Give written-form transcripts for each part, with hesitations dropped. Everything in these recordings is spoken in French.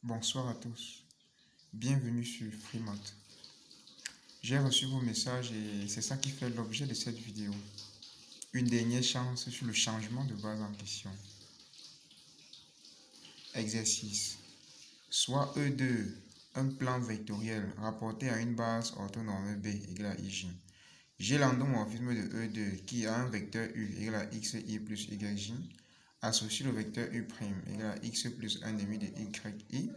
Bonsoir à tous, bienvenue sur Freemont. J'ai reçu vos messages et c'est ça qui fait l'objet de cette vidéo. Une dernière chance sur le changement de base en question. Exercice. Soit E2, un plan vectoriel rapporté à une base orthonormée B égale à IJ. J'ai l'endomorphisme de E2 qui a un vecteur U égale à XI plus YJ associe le vecteur U' égale à X plus 1 demi de YI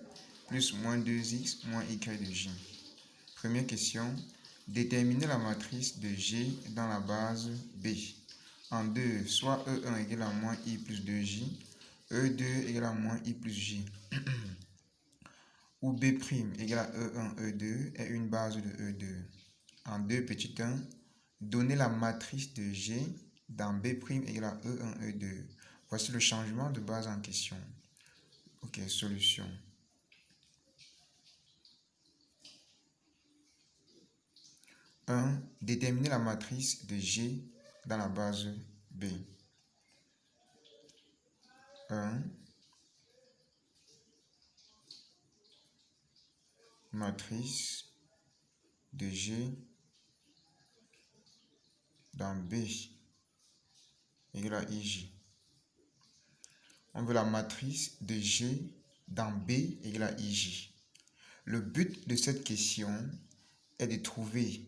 plus moins 2X moins Y de J. Première question. Déterminer la matrice de G dans la base B. En 2, soit E1 égale à moins I plus 2J, E2 égale à moins I plus J, où B' égale à E1, E2 est une base de E2. En 2, petit 1, donner la matrice de G dans B' égale à E1, E2. Voici le changement de base en question. Ok, solution. 1. Déterminer la matrice de G dans la base B. 1. Matrice de G dans B égale à IJ. On veut la matrice de G dans B égale à IJ. Le but de cette question est de trouver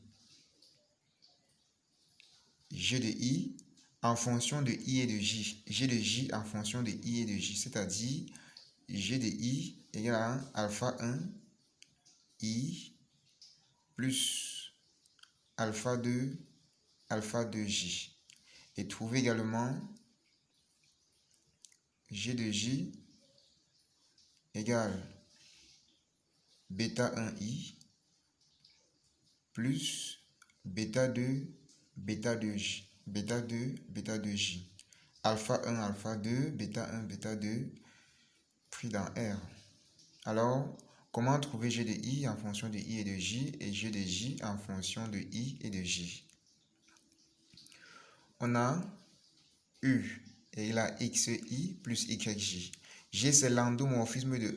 G de I en fonction de I et de J. G de J en fonction de I et de J, c'est-à-dire G de I égale à alpha 1 I plus alpha 2 J. Et trouver également G de J égale bêta 1i plus bêta 2 J. Alpha 1, alpha 2, bêta 1, bêta 2 pris dans R. Alors, comment trouver G de I en fonction de I et de J et G de J en fonction de I et de J? On a U égale à XI plus YJ. G, c'est l'endomorphisme de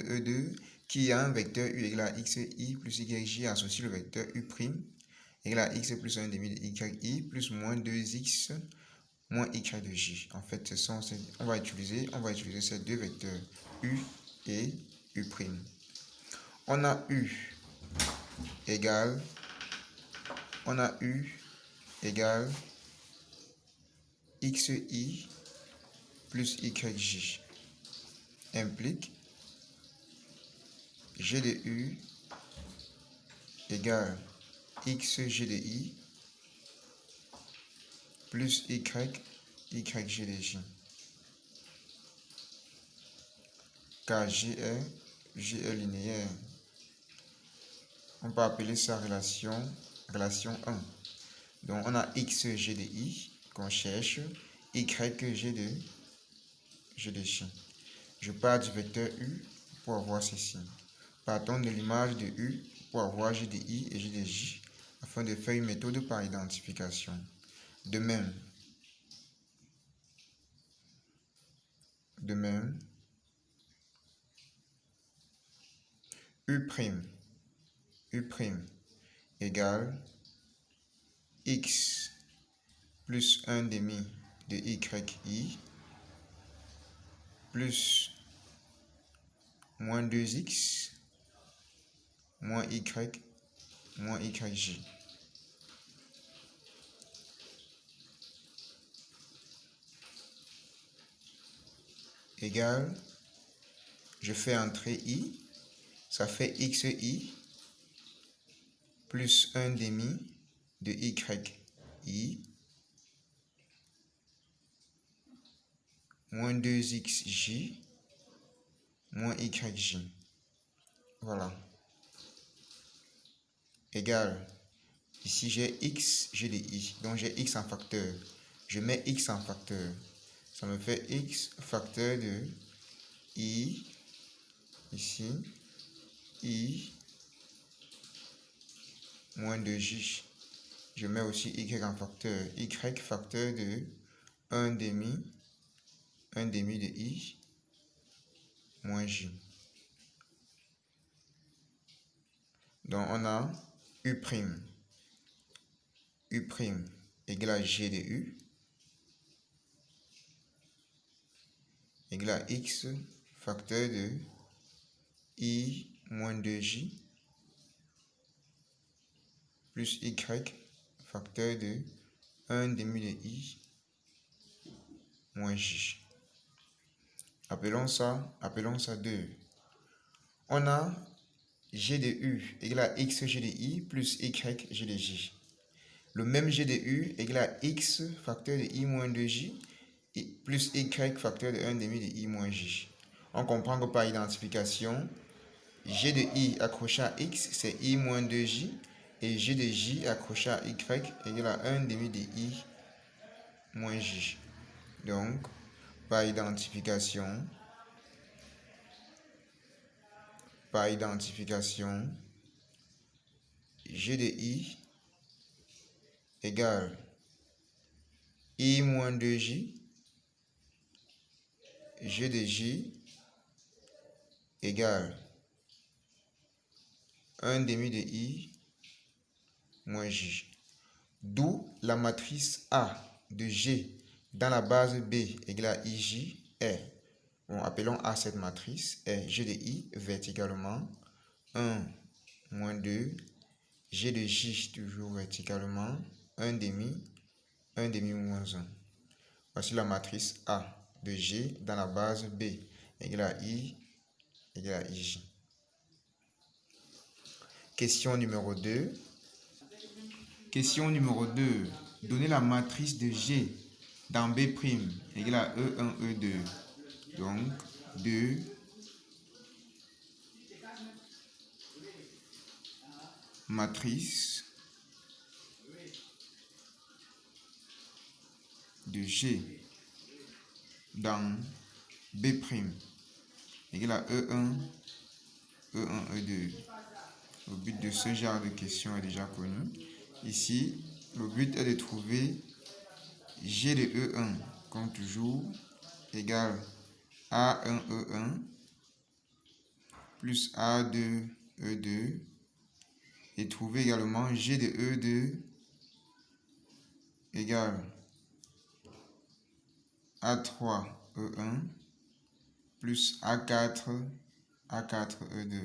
E2 qui a un vecteur U égale à XI plus YJ associé le vecteur U' égale à X plus 1 demi de YI plus moins 2X moins Y de J. En fait, on va utiliser ces deux vecteurs U et U'. On a U égale XI plus YJ implique G de U égale XG de I plus YG de J. Car J est linéaire. On peut appeler ça relation 1. Donc on a XG de I qu'on cherche, YG de J. Je pars du vecteur U pour avoir ceci. Partons de l'image de U pour avoir G de I et G de J afin de faire une méthode par identification. De même, U' égale X plus 1 demi de YI plus moins 2X moins Y moins YJ. Égale, je fais entrer I, ça fait XI plus 1 demi de YI moins 2XJ moins YJ. Voilà. Égale, ici j'ai X, j'ai des I, donc j'ai X en facteur. Je mets X en facteur. Ça me fait X facteur de I, ici, I moins 2J. Je mets aussi Y en facteur. Y facteur de 1 demi de I moins J. Donc, on a U', U' égale à G de U, égale à X facteur de I moins 2J plus Y facteur de 1 demi de I moins J. Appelons ça 2. On a G de U égale à X G de I plus Y G de J. Le même G de U égale à X facteur de I moins 2J plus Y facteur de 1 demi de I moins J. On comprend que par identification, G de I accroché à X, c'est I moins 2J, et G de J accroché à Y égale à 1 demi de I moins J. Donc, par identification, G de I égale I moins 2J, G de J égale 1 demi de I moins J. D'où la matrice A de G dans la base B égale à IJ est, appelons A cette matrice, est G de I verticalement 1 moins 2, G de J toujours verticalement 1 demi moins 1. Voici la matrice A de G dans la base B égale à I égale à IJ. Question numéro 2. Question numéro 2. Donnez la matrice de G dans B' égale à E1, E2. Donc, 2, matrice de G dans B' égale à E1, E1, E2. Le but de ce genre de question est déjà connu. Ici, le but est de trouver G de E1, comme toujours, égale A1, E1 plus A2, E2 et trouver également G de E2 égale A3, E1 plus A4, E2.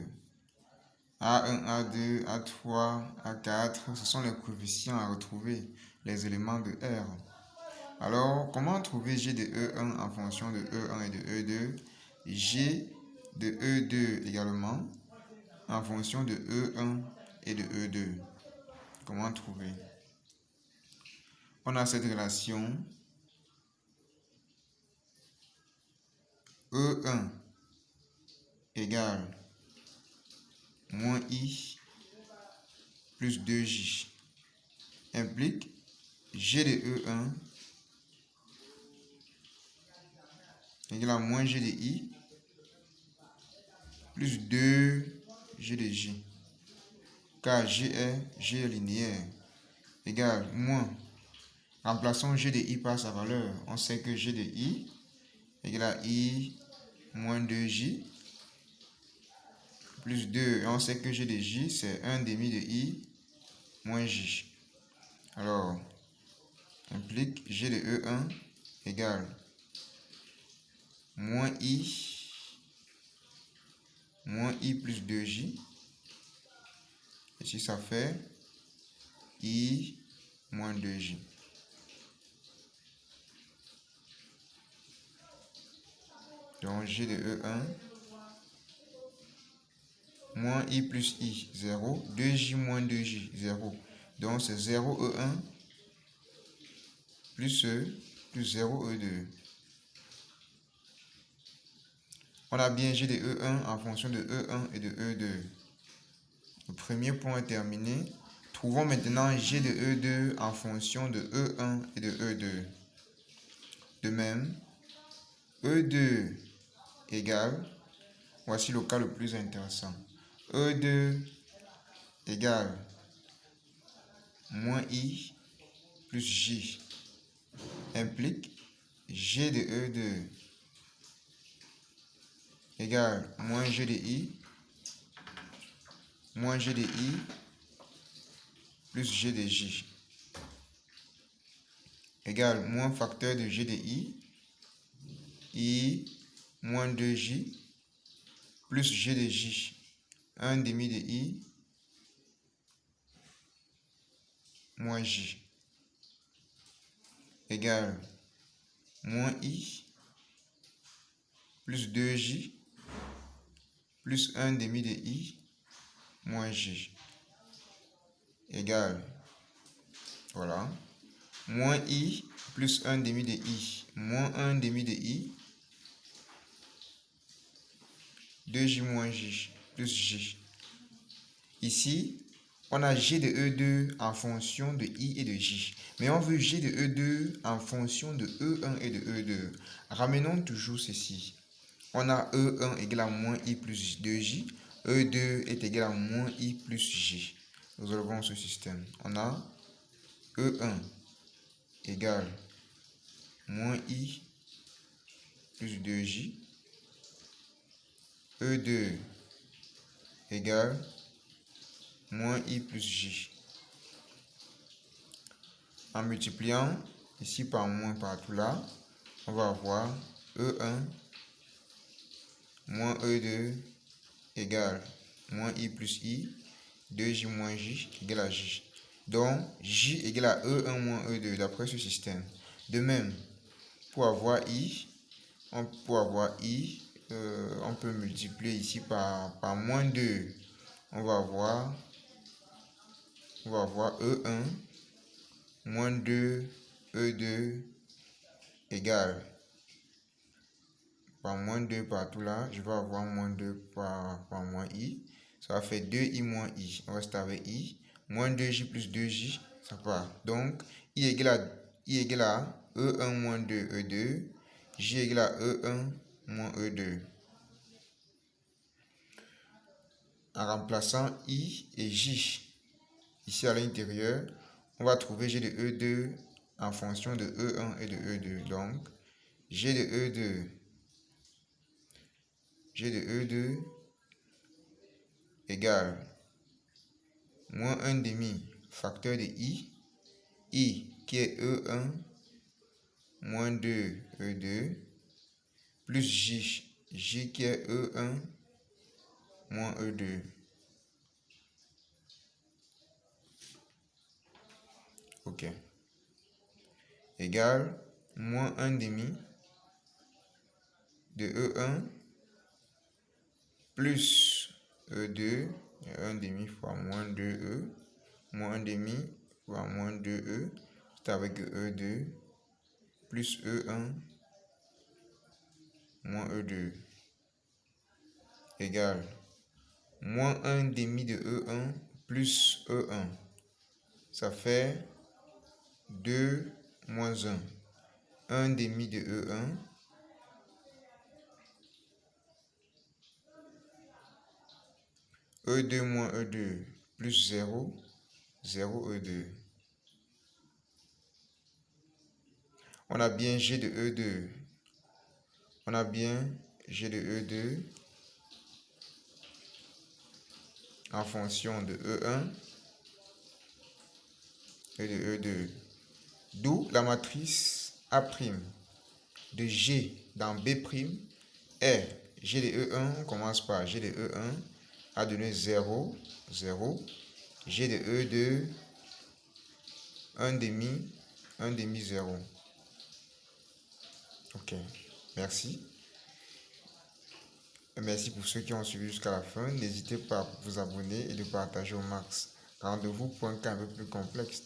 A1, A2, A3, A4, ce sont les coefficients à retrouver, les éléments de R. Alors, comment trouver G de E1 en fonction de E1 et de E2? G de E2 également en fonction de E1 et de E2. Comment trouver? On a cette relation E1 égale moins I plus 2J implique G de E1 égale à moins G de I plus 2G de J. Car G est linéaire. Égale moins. Remplaçons G de I par sa valeur. On sait que G de I égale à I moins 2J plus 2. Et on sait que G de J, c'est 1 demi de I moins J. Alors, implique G de E1 égale moins I plus 2J. Ici, ça fait I moins 2J. Donc, G de E1 moins I plus I, 0. 2J moins 2J, 0. Donc, c'est 0 E1 plus 0 E2. On a bien G de E1 en fonction de E1 et de E2. Le premier point est terminé. Trouvons maintenant G de E2 en fonction de E1 et de E2. De même, E2 égale, voici le cas le plus intéressant. E2 égale moins I plus J implique G de E2 égale moins G de I moins G de I plus G de J égale moins facteur de G de I moins 2J plus G de J, 1 demi de I moins J égale moins I plus 2J plus 1 demi de I moins J égale, voilà, moins I plus 1 demi de I moins 1 demi de I 2J moins J plus J. Ici, on a G de E2 en fonction de I et de J. Mais on veut G de E2 en fonction de E1 et de E2. Ramenons toujours ceci. On a E1 égale à moins I plus 2J. E2 est égal à moins I plus J. Nous relevons ce système. On a E1 égale moins I plus 2J. E2 égale moins I plus J. En multipliant ici par moins partout là, on va avoir E1 moins E2 égale moins I plus I, 2J moins J égale à J. Donc, J égale à E1 moins E2 d'après ce système. De même, pour avoir I, on peut multiplier ici par moins 2. On va avoir E1 moins 2 E2 égale, par moins 2 partout là, je vais avoir moins 2 par moins I. Ça va faire 2I moins I. On reste avec I. Moins 2J plus 2J, ça part. Donc, I égale à E1 moins 2 E2. J égale à E1 moins E2. En remplaçant I et J ici à l'intérieur, on va trouver G de E2 en fonction de E1 et de E2. Donc, G de E2 égale moins 1 demi facteur de I qui est E1 moins 2 E2 plus J qui est E1 moins E2. Ok. Égale moins 1 demi de E1 plus E2, 1 demi fois moins 2E, moins 1 demi fois moins 2E, c'est avec E2, plus E1, moins E2, égale moins 1 demi de E1 plus E1. Ça fait 2 moins 1. 1 demi de E1 E2 moins E2 plus 0, 0 E2. On a bien G de E2. On a bien G de E2 en fonction de E1 et de E2. D'où la matrice A' de G dans B' est G de E1, on commence par G de E1 a donné 0, 0. G de E2, 1 demi, 0. Ok, merci. Merci pour ceux qui ont suivi jusqu'à la fin. N'hésitez pas à vous abonner et de partager au max. Rendez-vous pour un cas un peu plus complexe.